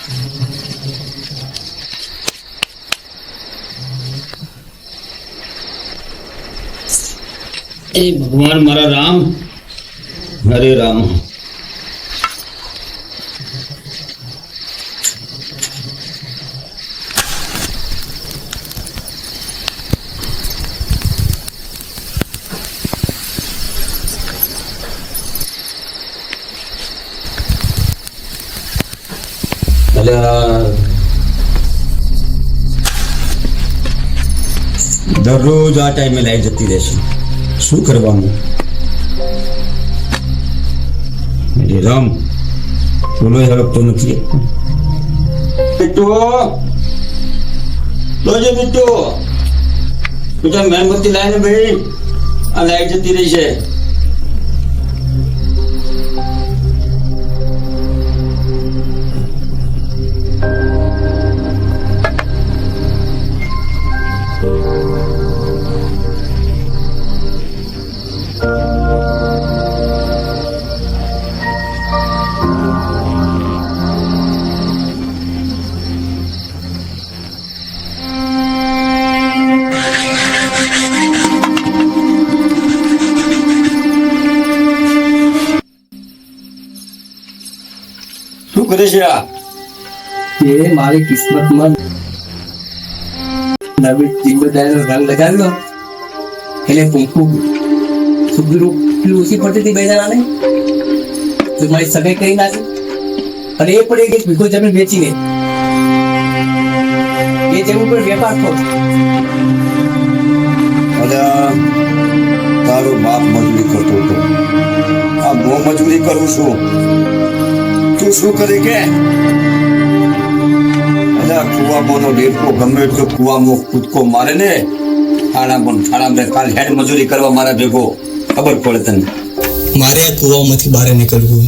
એ ભગવાન મારા રામ, હરે રામ. દરરોજ આ ટાઈમે લાઈટ જતી રહેશે, શું કરવાનું? રામ બોલો હરકતો નથી. મીઠો લોજે, મીઠો બેટા મેણબત્તી લાવીને ભાઈ, આ લાઈટ જતી રહી છે. શું કરે છે આ? એ મારી કિસ્મતમાં નવી જિમ્મેદારીનો રંગ લગાવ્યો એટલે પૂંખું સુધરું ઓછી પડતી હતી બે જણાને તો મારી સગાઈ કરી નાખી, અને એ પણ એક વીઘો જમીન વેચીને એ જમીન પર વેપાર થયો. તારો બાપ મજૂરી કરતો હતો, આ હું મજૂરી કરું છું, તું શું કરે કે? કુવામાં ડેરકો ગમે એટલો કુવામાં કૂદકો મારે ને થાળામાં કાલ હેડ મજૂરી કરવા મારા ભેગો, ખબર પડે તને? મારે આ કુવામાંથી બહાર નીકળવું.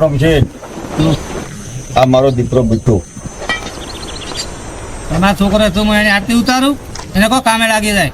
રામ છે. આ મારો દીકરો બીટો. તમારા છોકરો તો હું એને આરતી ઉતારું, એને કોઈ કામે લાગી જાય.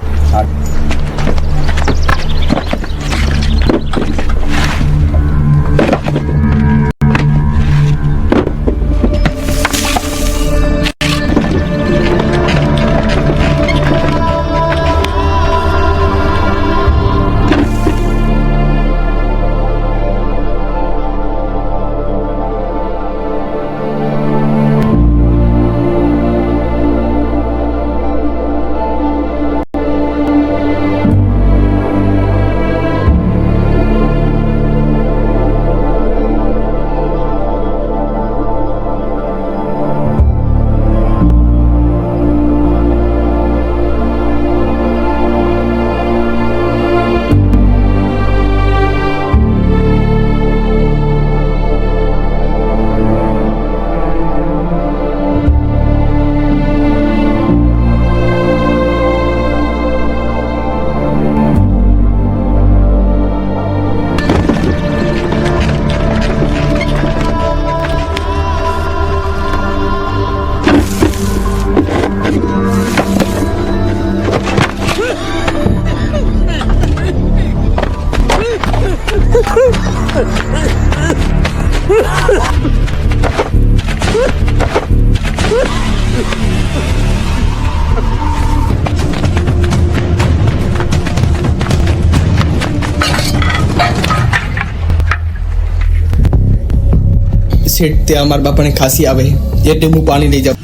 શેઠ ત્યાં અમારા બાપાને ખાંસી આવે એટલે હું પાણી લઈ જાઉં.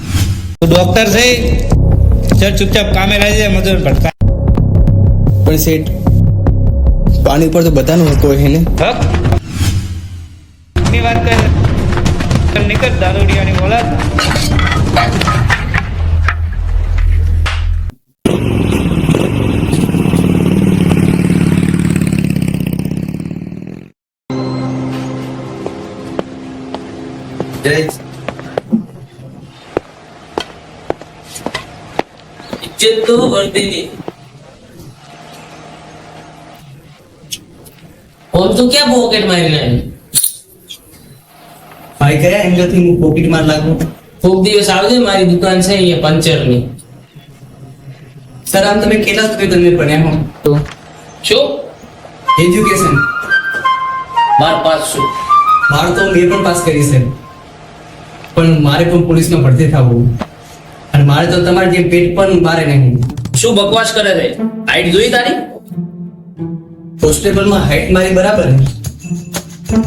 તું ડોક્ટર છે, ચાલ ચૂપચાપ કામે રહી જાય, મજૂર ભટકા. પણ શેઠ પાણી ઉપર તો બધાનો હક હોય ને. હક ની વાત કરે. નીકળ દારૂડિયાની ઓલાદ. જય इज्जत तो वर्दी नहीं। और तो क्या पॉकेट मारी रहा है? ભાઈ કયા એંગલથી હું પોકેટ માર લાગુ? खूब दिवस आवजे मारी दुकान से ये पंचर नहीं। સર આમ તમે કેટલા સુધી તમે ભણ્યા હો? तो शो એજ્યુકેશન बार पास शो મારું તો મેં પણ પાસ કરી છે, પણ મારે પણ પોલીસમાં ભરતી થવું અને મારે તો તમારે જેમ પેટ પણ મારે નહીં. शो बकवास करे रे हाइट જોઈ તારી? કોન્સ્ટેબલમાં હાઈટ મારી બરાબર છે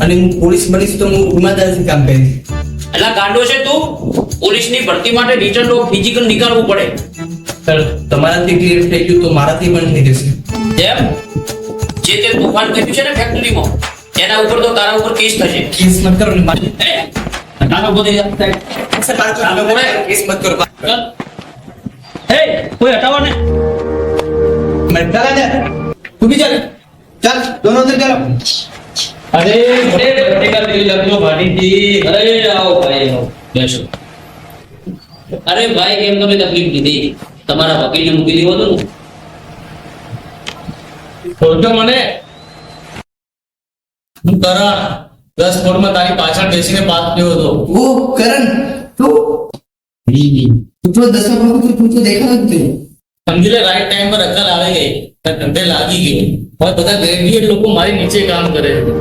અને હું પોલીસ બનીશ તો હું ઈમાનદારીથી કામ કરીશ. એલા ગાંડો છે તું? પોલીસની ભરતી માટે રિટર્ન ઓફ ફિઝિકલ નીકાળવું પડે. સર તમારાથી ક્લિયર થઈ ગયું તો મારાથી પણ થઈ જશે. જેમ જે તે તોફાન કર્યું છે ને ફેક્ટરીમાં એના ઉપર તો તારા ઉપર કેસ થશે. કેસ મત કરો ને મારી. એ તારા ઉપર થઈ જાય. સર મારે તો ચાલો બોલે. કેસ મત કરો. ચલ. એ કોઈ હટાવો ને. મેં ચાલ ને તું બી ચાલ ચાલ દોનો અંદર ચાલો. अरे बड़े बड़े का दिल लग लो भाटी जी. अरे आओ भाई आओ बैठो. अरे भाई केम તમે તકલીફ દીધી? તમારા વકીલને મૂકી દીધો હતો ને. ઓળખો મને? હું કરણ 10 ફોટમાં તારી પાછળ બેસીને પાસ થયો હતો. ઓ કરણ તું તો 10 વખત તું તો દેખાતો જ નહીં. સમજી લે રાઈટ ટાઈમ પર અકલ આવી ગઈ, ધંધે લાગી ગઈ. હવે બધા ગ્રેજ્યુએટ લોકો મારી નીચે કામ કરે છે.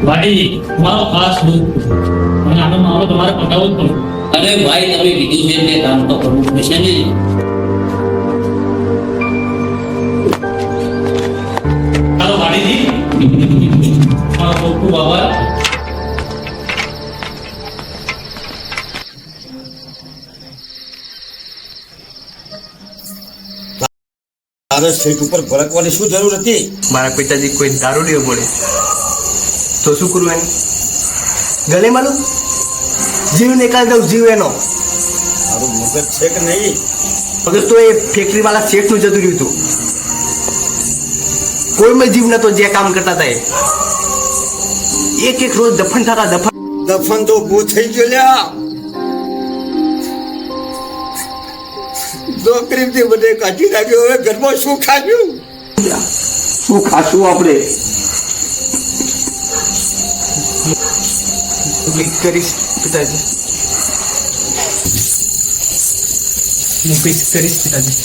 વાડી મારો ખાસ દોસ્ત અને આનો મારો તમારે પટાવવો જ પડે. અરે ભાઈ તમે કીધું છે એટલે કામ તો કરવું પડશે ને. ચાલો વાડીજી મારો ખૂબ ખૂબ આભાર. તારે સીટ ઉપર ભડકવાની શું જરૂર હતી? મારા પિતાજી કોઈ દારૂડિયો બોલે તો શું કરું એને? ગલે માલું જીવ નિકાલ દઉં, જીવ એનો. મારું મગજ છે કે નહીં? મગર તો એ ફેક્ટરી વાળા શેઠનું જતું રહ્યું હતું. કોઈમાં જીવ નતો જે કામ કરતા હતા એ. એક રોજ દફન થતા દફન તો ઊભું થઈ ગયો લ્યા. નોકરીથી મને કાઢી નાખ્યો, હવે ઘરમાં શું ખાધું? શું ખાશું આપણે? કરીશ પિતાજી, હું કઈશ કરીશ પિતાજી.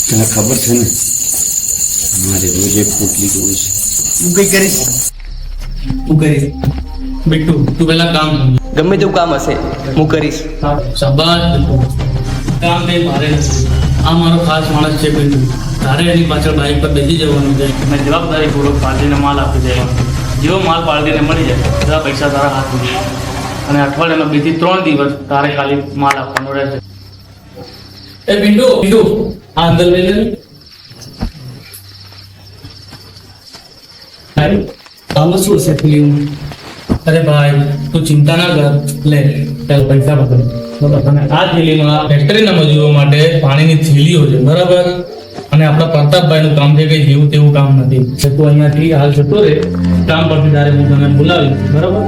તને ખબર છે ને મારે રોજ એક પોટલી જોવું છે. હું કઈ કરીશ, હું કરીશ. બિટ્ટુ તું પેલા કામ કર. ગમે તેવું કામ હશે હું કરીશ. શાબાશ બિટ્ટુ. કામ કઈ મારે નથી. આ મારો ખાસ માણસ છે બિટ્ટુ. તારે એની પાછળ બાઈક પર બેસી જવાનું છે અને જવાબદારી પૂર્વક પાર્ટીને માલ આપી દેવાનો. જેવો માલ પાર્ટીને મળી જાય બધા પૈસા તારા હાથમાં જાય અને અઠવાડિયામાં 2 થી 3 દિવસ તારે ખાલી માલ આપવાનો રહેશે. એ બિટ્ટુ બિટ્ટુ આ અંદર લઈ લે. આમાં શું હશે ફિલ્મ? અરે ભાઈ તું ચિંતા ના કર, લે ચાલ પૈસા પકડ. બરાબર. અને આ થેલીમાં ફેક્ટરીના મજૂરો માટે પાણીની થેલીઓ છે, બરાબર. અને આપણા પ્રતાપભાઈ નું કામ છે કે જેવું તેવું કામ નથી. તો તું અહીંયાથી હાલ જતો રે, કામ પરથી તારે હું તને બોલાવી, બરાબર.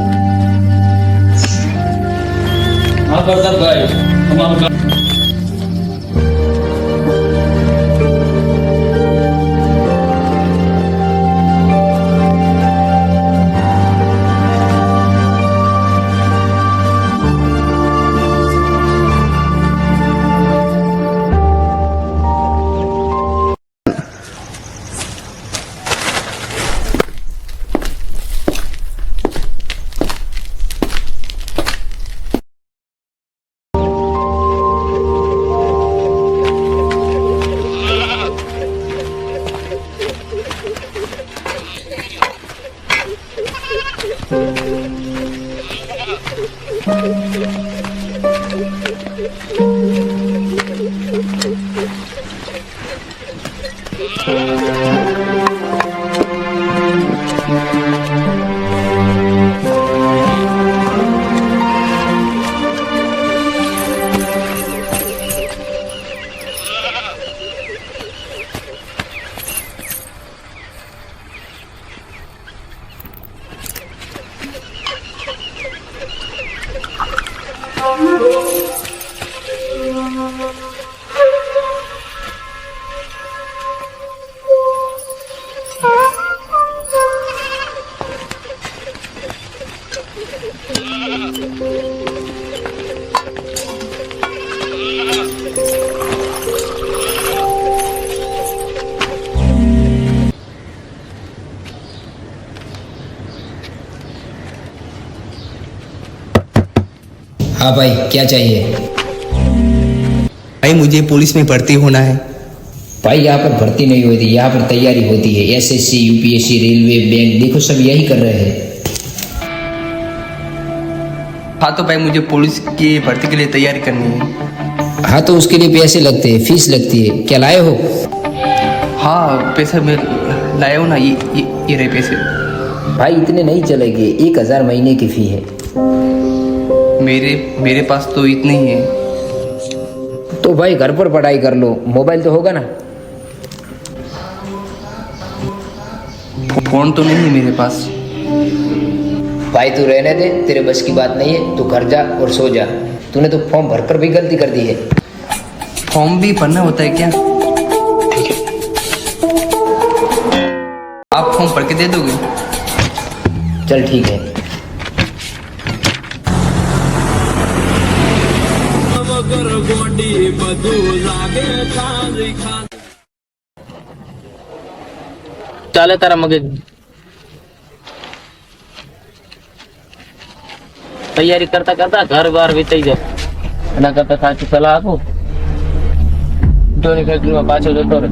હા પ્રતાપભાઈ તમારું કામ. हाँ भाई, क्या चाहिए? भाई मुझे पुलिस में भर्ती होना है। भाई यहाँ पर भर्ती नहीं होती, यहाँ पर तैयारी होती है। एसएससी, यूपीएससी, रेलवे, बैंक, देखो सब यही कर रहे हैं। हाँ तो भाई मुझे पुलिस की भर्ती के लिए तैयारी करनी है। हाँ तो उसके लिए पैसे लगते हैं, फीस लगती है। क्या लाए हो? हाँ पैसे मैं लाया हूँ ना, ये रहे पैसे। भाई इतने नहीं चलेंगे, 1000 महीने की फी है। मेरे पास तो इतने ही है। तो भाई घर पर पढ़ाई कर लो, मोबाइल तो होगा ना? फोन तो नहीं है मेरे पास। भाई तू रहने दे, तेरे बस की बात नहीं है। तू घर जा और सो जा। तूने तो फॉर्म भरकर भी गलती कर दी है। फॉर्म भी भरना होता है क्या? आप फॉर्म भर के दे दोगे? चल ठीक है। ચાલે તારા મગજ તૈયારી કરતા કરતા ઘર બાર વીતાઈ જાય એના કરતા સાચી સલાહ આપું ધોની ફેક્ટરીમાં પાછો જતો રહે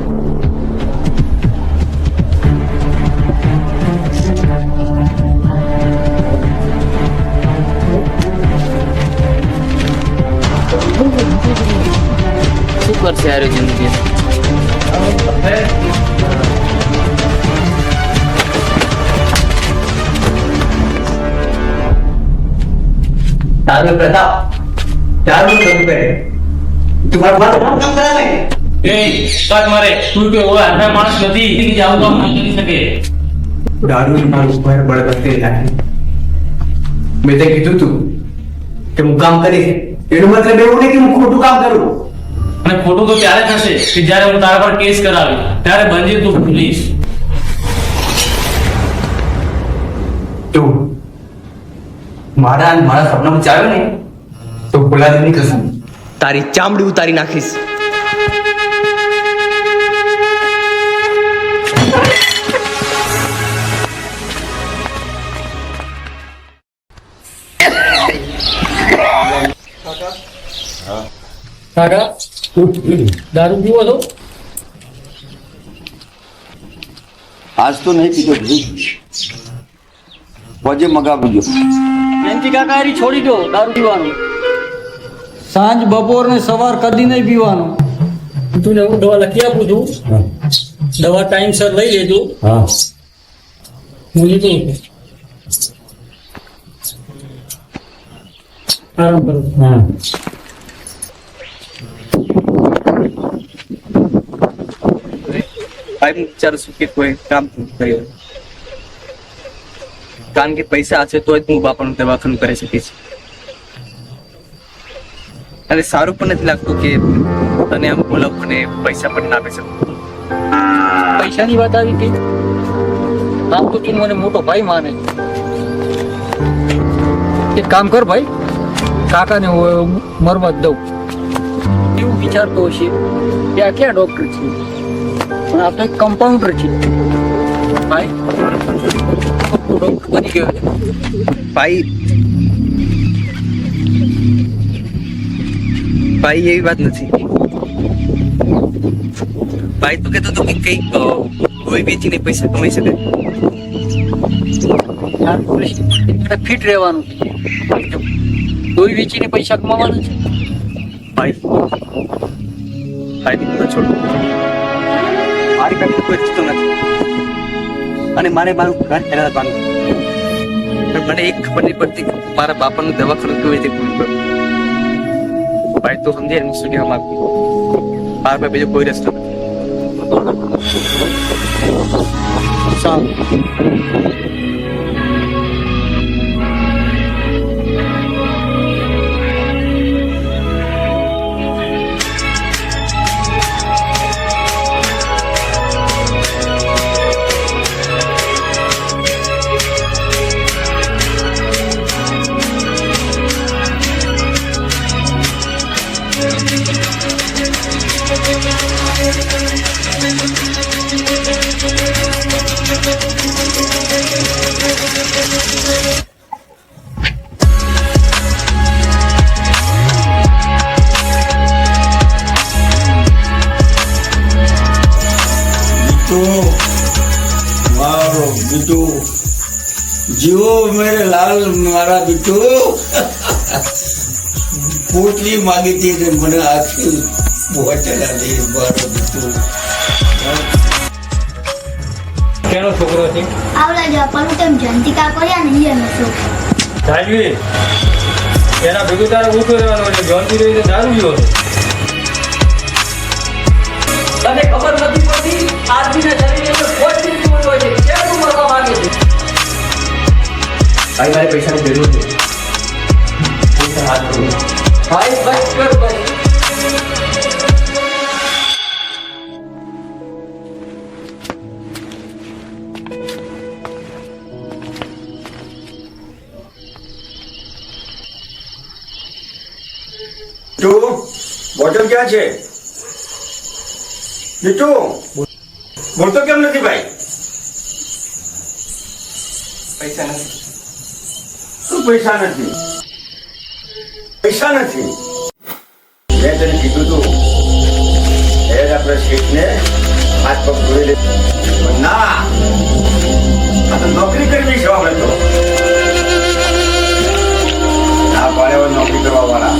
શું કરશે યાર જિંદગી दारू प्रताप दारू कभी करे तुम्हारा बात काम करा है એ કાટ મારે તું કે ઓલા આખા માણસ નથી કે જાવ તો ના કરી શકે दारू मार ऊपर बड़ा करते लागे मैं तो कीधું તું કે હું કામ કરીશ એનો મતલબ એવું નહીં કે હું ખોટું કામ કરું અને ખોટું તો ત્યારે થશે કે જ્યારે હું તારા પર કેસ કરાવી ત્યારે બનજે તું પોલીસ તું મારા સપનામાં ચાલ્યો ને તો ભૂલાતી નહીં કસમ તારી ચામડી ઉતારી નાખીશ કાકા દારૂ પીવો છો आज तो नहीं पीतो भाई वजह मगावજો એનથી કાકા એરી છોડી દો દારૂ પીવાનું સાંજ બપોર ને સવાર કદી નહીં પીવાનું તું હું દવા લખી આપું છું દવા ટાઈમસર લઈ લેજો હું નીકળું છું આરામ કરો भाई विचार सुखी कोई काम કર્યો કારણ કે પૈસા છે તો જ હું બાપાનું દવાખાનું કરી શકીશ અને સારું પણ નથી લાગતું કે તને આમ બોલાવું અને પૈસા પણ ના આપી શકું પૈસાની વાત આવી હતી કામ તો તું મને મોટો ભાઈ માને એક કામ કર ભાઈ કાકાને હું મરવા જ દઉં એવું વિચારતો હશે કે આ ક્યાં ડોક્ટર છે પણ આ તો કમ્પાઉન્ડર છે ભાઈ ડોક્ટર બની ગયો છે ભાઈ ભાઈ એવી વાત નથી ભાઈ તો કહેતો હતો કે કંઈક કોઈ વેચીને પૈસા કમાઈ શકે ફિટ રહેવાનું કોઈ વેચીને પૈસા કમાવાના છે ભાઈ ભાઈ તો છોડો મારી પાસે કોઈ રસ્તો નથી અને મારે મારું ઘર ચલાવવાનું પણ મને એક ખબર નહીં પડતી કે મારા બાપાનું દવાખાનું કેવી રીતે પૂરું કરું ભાઈ તો સમજે હું શું કહેવા માંગુ મારા પાસે બીજો કોઈ રસ્તો નથી સારું જીવો મેરે લાલ મારા બીટુ પોટલી માગી હતી ને મને આખી બોટલ આલી મારો બીટુ. કેનો છોકરો છે આવડા જેવા પણ તેમ જયંતિકા કર્યા ને ઈ નસો જાજવી એના ભેગું તારે ઊંચું રહેવાનું એટલે જોનથી રહી તો દારૂ લ્યો તને ખબર નથી પડતી આદમીના શરીરની અંદર કોઈ જ જીવન હોય છે કેમ તું મરવા માંગે છે ભાઈ મારે પૈસાની જરૂર છે. પૈસા હાથ કરું. ભાઈ બસ કર બસ બીટુ બોટલ ક્યાં છે? બીટુ બોલતો કેમ નથી ભાઈ? પૈસા નથી. શું પૈસા નથી? પૈસા નથી? મેં તને કીધું તું આપણા શેઠને હાથ પગ ધોઈ લે, પણ ના, આ તો નોકરી કરવી છે આપણે તો. ના પાડે હવે નોકરી કરવા વાળા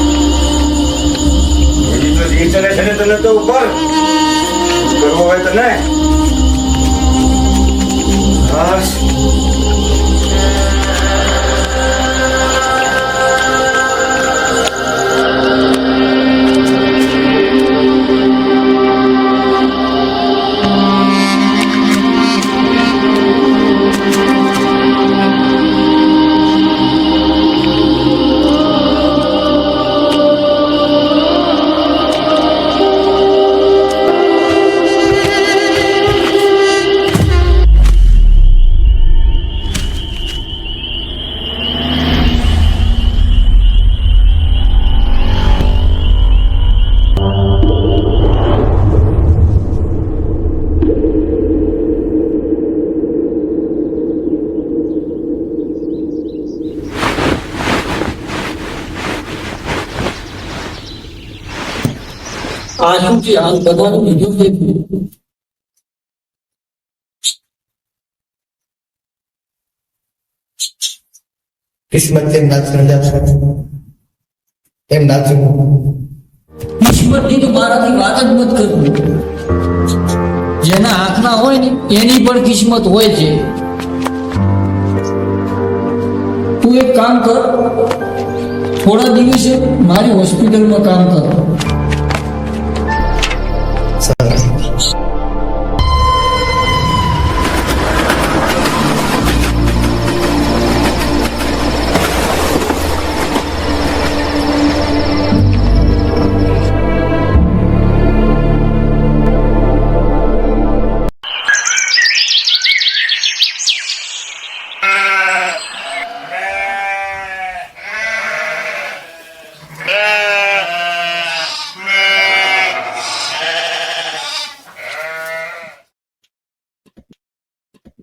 એવી તો જે ચલે છે ને તને તો ઉપર કરવો હોય તો ને બસ. આ શું છે આ બધાનું બીજું છે કિસ્મત એમ ના સર્જાશે એમ ના થયું. ઈશ્વરની તો મારાથી વાત જ મત કરવું. જેના હાથમાં હોય ને એની પણ કિસ્મત હોય છે. તું એક કામ કર, થોડા દિવસે મારી હોસ્પિટલમાં કામ કર.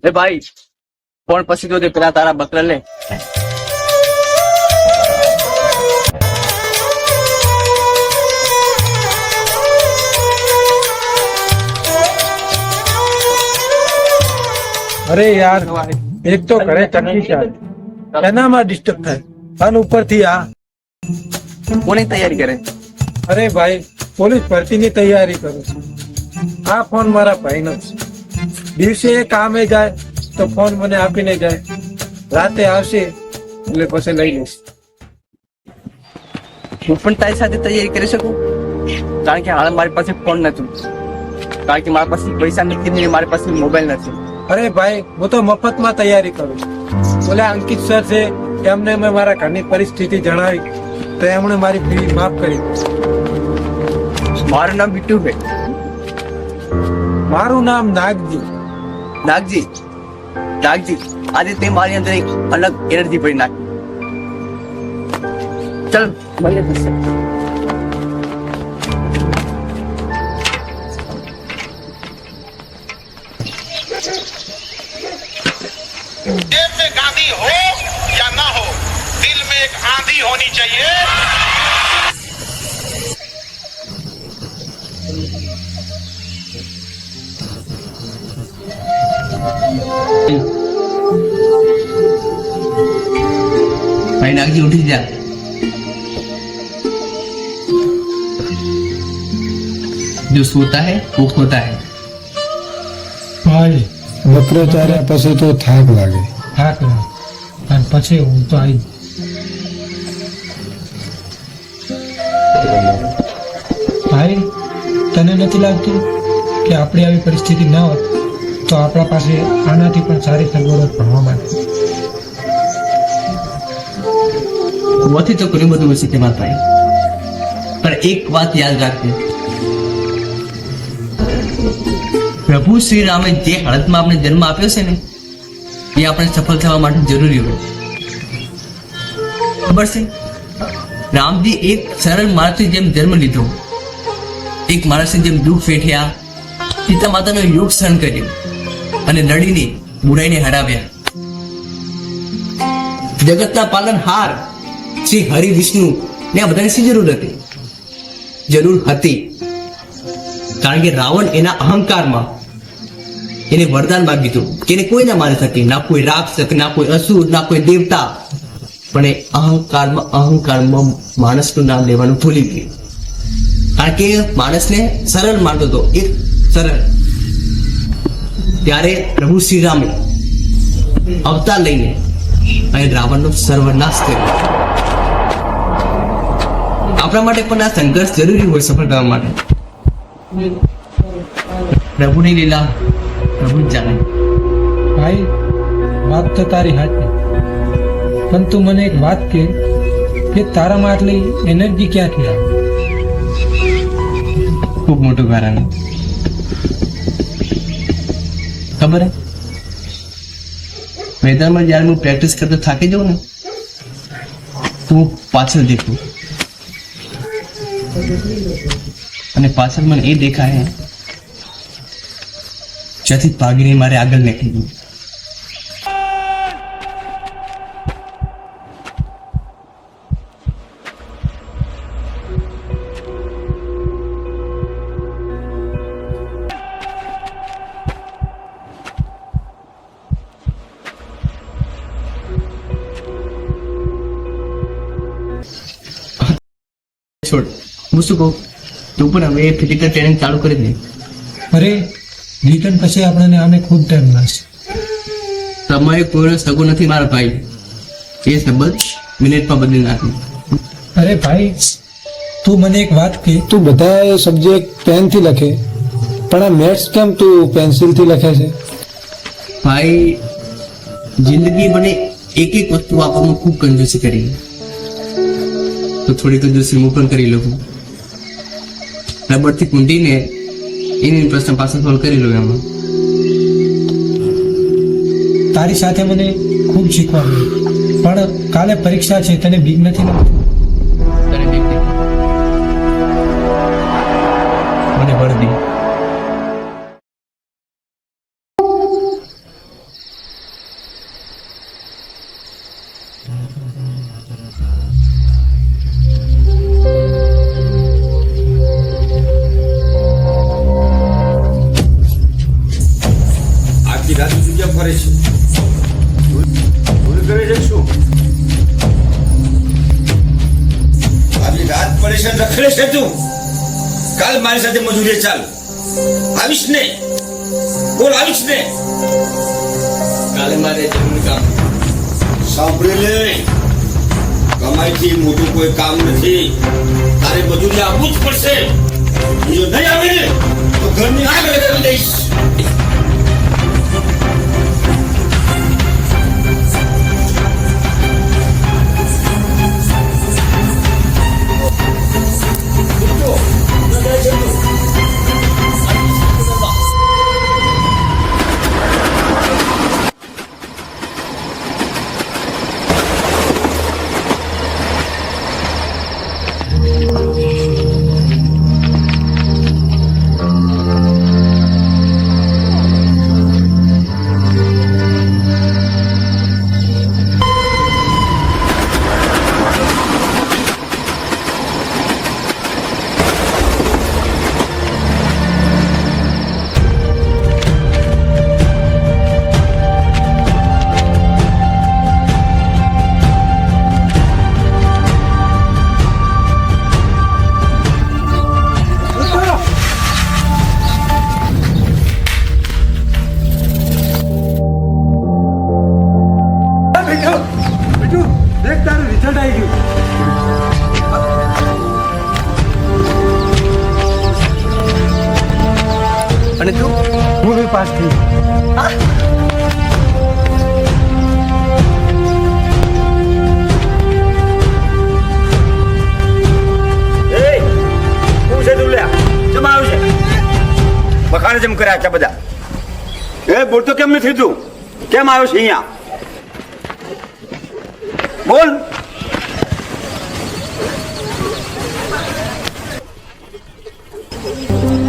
એ ભાઈ ફોન પછી તો પેલા તારા બકરા લે. અરે યાર એક તો ઘરે ચકી છે એનામાં ડિસ્ટર્બ થાય અને ઉપરથી આ કોની તૈયારી કરે? અરે ભાઈ પોલીસ ભરતીની તૈયારી કરું છું. આ ફોન મારા ભાઈનો છે. દિવસે એ કામે જાય તો ફોન મને આપીને જાય, રાતે આવશે એટલે પછી લઈ લઈશ. હું પણ તારી સાથે તૈયારી કરી શકું? કારણ કે હાલ મારી પાસે ફોન નથી, કારણ કે મારી પાસે પૈસા નથી ને મારી પાસે મોબાઈલ નથી. અરે ભાઈ હું તો મફતમાં તૈયારી કરું છું. ઓલા અંકિત સર છે એમને મેં મારા ઘરની પરિસ્થિતિ જણાવી તો એમણે મારી ફી માફ કરી. મારું નામ બીટુ છે. મારું નામ નાગજી. નાગજી, નાગજી, આજે તે મારી અંદર એક અલગ એનર્જી ભરી નાખી. ચલ મળીએ પછી. जेब में गांधी हो या ना हो, दिल में एक आंधी होनी चाहिए. भाई नागजी उठी जा। जो सोता है वो खोता है। ભાઈ બકરો ચાર્યા પછી તો થાક લાગે. થાક લાગે અને પછી હું તો આવી. ભાઈ તને નથી લાગતું કે આપણી આવી પરિસ્થિતિ ન હોત તો આપણા પાસે આનાથી પણ સારી સગવડો ભણવા માટે? હોતી તો ઘણું બધું હશે તમારા ભાઈ, પણ એક વાત યાદ રાખજો, પ્રભુ શ્રી રામે જે હાલતમાં આપણે જન્મ આપ્યો છે ને એ આપણે સફળ થવા માટે જરૂરી હોય. ખબર છે, રામજી એક સરળ માણસની જેમ જન્મ લીધો, એક માણસની જેમ દુઃખ વેઠ્યા, સીતા માતાનો યોગ સહન કર્યો અને લડીને બુરાઈને હરાવ્યા. જગતના પાલનહાર શ્રી હરિ વિષ્ણુ ને આ બધાની શી જરૂર હતી? જરૂર હતી, કારણ કે રાવણ એના અહંકારમાં એને વરદાન માંગ્યું હતું કે એને કોઈ ના મારી શકે, ના કોઈ રાક્ષસ, ના કોઈ અસુર, ના કોઈ દેવતા, પણ એ અહંકારમાં માણસનું નામ લેવાનું ભૂલી ગયું. કારણ કે માણસને સરળ માનતો હતો, એક સરળ. ત્યારે પ્રભુ શ્રી રામે અવતાર લઈને અને રાવણનો સર્વનાશ કર્યો. આપણા માટે પણ આ સંઘર્ષ જરૂરી હોય સફળ થવા માટે. પ્રભુની લીલા પ્રભુ જ જાણે. ભાઈ વાત તો તારી હાચી, પણ તું મને એક વાત કે તારામાં આટલી એનર્જી ક્યાંથી આવે? ખૂબ મોટું કારણ ખબર હે, મેદાનમાં જયારે હું પ્રેક્ટિસ કરતો થાકી જાઉં ને તો હું પાછળ દેખું અને પાછળ મને એ દેખાય જ્યાંથી ભાગીને મારે આગળ નીકળી ગયું. છોડ, હું શું કહું, તું પણ હવે ફિઝિકલ ટ્રેનિંગ ચાલુ કરી દે. અરે રિટર્ન પછી આપણને આને ખૂબ ટાઈમ લાગશે. તમારે કોઈનો સગો નથી મારા ભાઈ, એ સંબંધ મિનિટમાં બદલી નાખી. અરે ભાઈ તું મને એક વાત કે, તું બધા સબ્જેક્ટ પેનથી લખે પણ આ મેથ્સ કેમ તું પેન્સિલથી લખે છે? ભાઈ જિંદગી મને એક એક વસ્તુ આપવામાં ખૂબ કંજૂસી કરી, તો થોડી કંજૂસી હું પણ કરી લઉં. રબરથી કૂંટીને એની પ્રશ્ન પાછળ સોલ્વ કરી લઉં. એમાં તારી સાથે મને ખૂબ શીખવા મળ્યું, પણ કાલે પરીક્ષા છે, તને બીક નથી લાગતી? તને બીક નહીં? મને વળદી. આખી રાત તું ક્યાં ફરે છે? ભૂલ કરે છે શું? આખી રાત પડે છે, રખડે છે તું. કાલ મારી સાથે મજૂરી ચાલ. આવીશ ને? બોલ, આવીશ ને? કાલે મારે જરૂર કામ. સાંભળી લે, કમાઈથી મોટું કોઈ કામ નથી. તારે મજૂરી આપવું જ પડશે. જો નહીં આવે ને તો ઘરની આગળ કરી દઈશ. બીજું દેખ તારું રિઝલ્ટ આવી ગયું. અને તું? હું બી પાસ થઈ ગયો. એ શું છે તું લ્યા? કેમ આવ્યું છે? બખાડે જેમ કર્યા છે બધા. એ બોલતો કેમ નથી તું? કેમ આવ્યો છે અહીંયા? બોલ.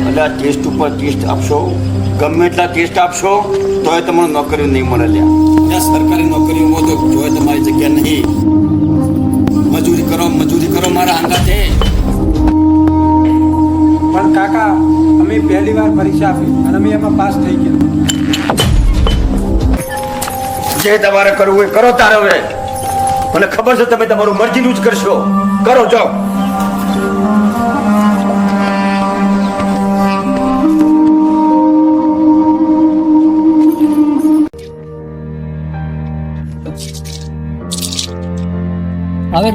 એટલે ટેસ્ટ ઉપર ટેસ્ટ આપશો, ગમે એટલા ટેસ્ટ આપશો તોય તમને નોકરી નહીં મળે લ્યા. ત્યાં સરકારી નોકરીમાં તો જોઈ તમારી જગ્યા નહીં. મજૂરી કરો મારા આંગા છે. પણ કાકા અમે પહેલી વાર પરીક્ષા આપી અને અમે એમાં પાસ થઈ ગયા. જે તમારે કરવું હોય કરો તારે. હવે મને ખબર છે તમે તમારું મરજીનું જ કરશો. કરો જાઓ. હવે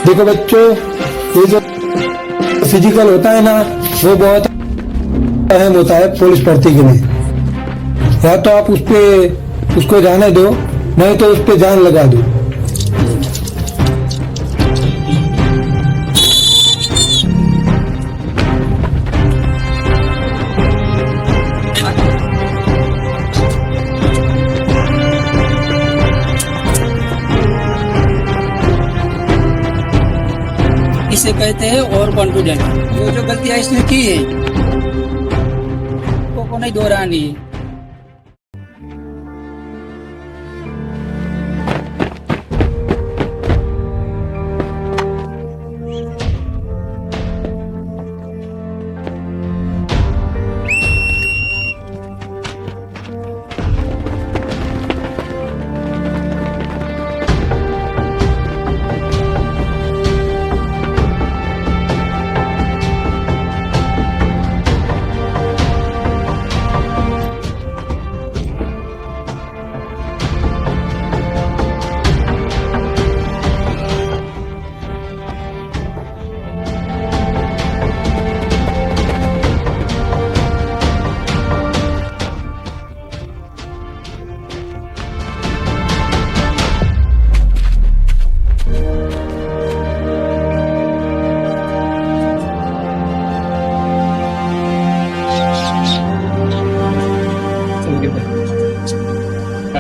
देखो बच्चों, ये जो फिजिकल होता है ना वो बहुत अहम होता है पुलिस भर्ती के लिए. या तो आप उसको जाने दो, नहीं तो उस पे जान लगा दो. इसे कहते हैं ओवर कॉन्फिडेंट. वो जो गलतियां इसने की है को नहीं दोहरानी है.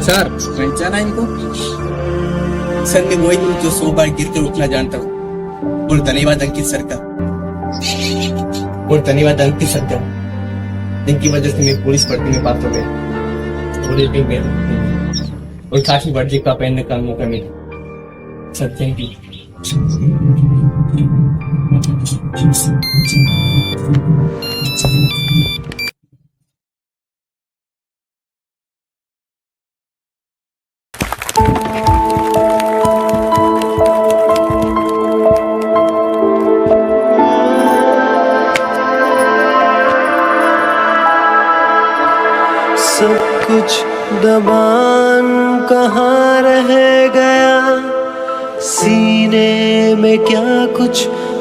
सर पहचाना इनको? सर मैं वही हूँ जो 100 बार गिर कर उठना जानता हूँ. और धन्यवाद अंकित सर का. इनकी वजह से मैं पुलिस भर्ती में पास हो गया और खासी वर्दी का पहनने का मौका मिला. Sir thank you. सब कुछ दबान कहाँ रह गया, सीने में क्या कुछ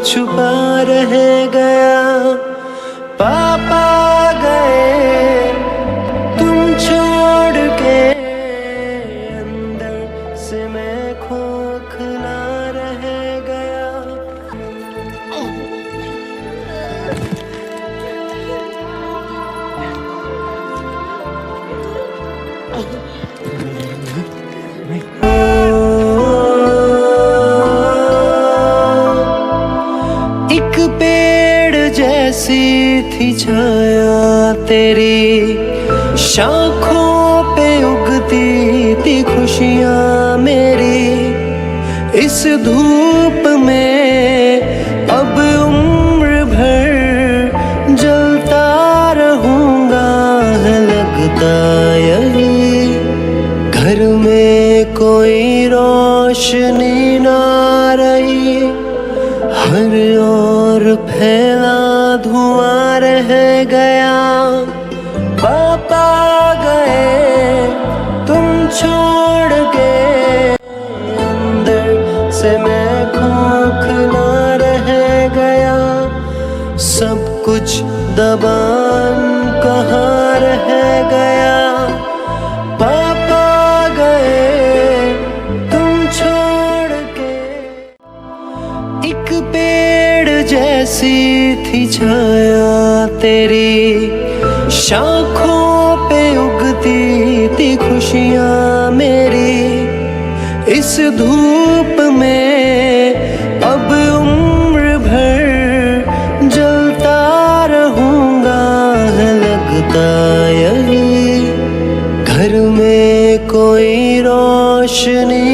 छुपा रह गया. पापा गए तुम छोड़ के, अंदर से मैं खोखला रह गया. एक पेड़ जैसी थी छाया तेरी, शाखों पे उगती थी खुशियाँ मेरी. इस धूप में अब उम्र भर लगता यही घर में कोई रोशनी ना रही, हर ओर फैला धुआं रह गया। पापा गए तुम छोड़ के, अंदर से मैं खोखला रह गया। सब कुछ दबान कहाँ रह गया। पापा गए तुम छोड़ के। एक पेड़ जैसी थी छाया तेरी, शाखों पे उगती थी खुशियाँ मेरी। इस धूप में अब उम्र भर जलता रहूंगा, है लगता यही घर में कोई रोशनी